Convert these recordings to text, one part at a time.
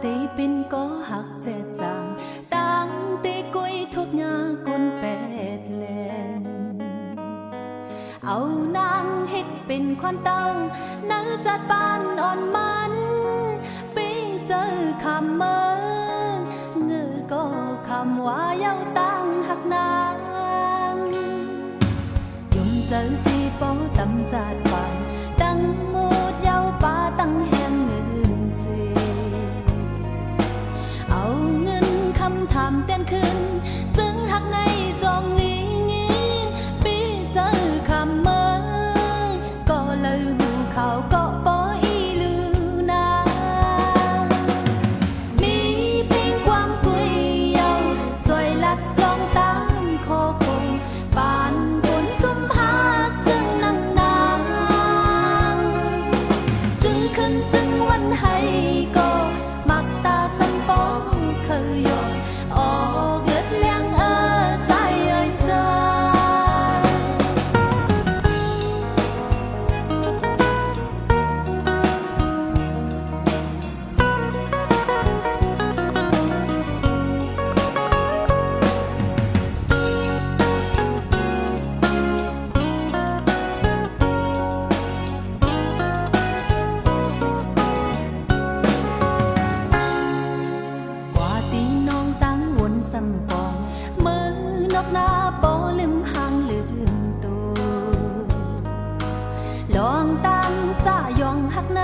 tỷ pin có hạt dè chàng đang tỷ quay thuốc nhà côn pẹt lênเอานางเฮ็ดเป็นควันเต้านักจัดบ้านอ่อนมันปีเจอคำเมื่อเงือก็คำว่าเย้าตั้งหักนางยมเจอสีโป้ตำจัดบ้านตั้งมูดเย้าป้าตั้งแห่งเงินเสียเอาเงินคำถามเต้นขึ้นจึงหักในจองนี้งี้ปีเจอคำเมื่อก็เลยหูเขาก็ปออีลือนามีเพลงความกุยเยาจอยลัดลองตามคอคงปานบนซุ้มหักจึงนั่งนางจึงขึ้นจึงวันให้ก็มักตาสันปองเคยยอยออกเลือดเลี้ยงใจเอ่ยใจนกหน้าโปลืมหางลืมตัวลองตั้งจ่ายองหักใน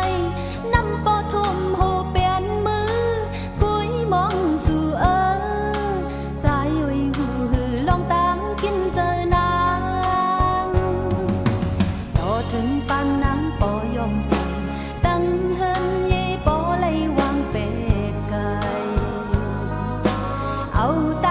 น้ำปอทุ่มหูเปลี่ยนมือกุยมองสู่ใจหุยหูหือลองตั้งกินเจอนางต่อถึงปานนางปอยอมสูงตั้งเฮินเย่ปอไลวางเปกไกเอาตา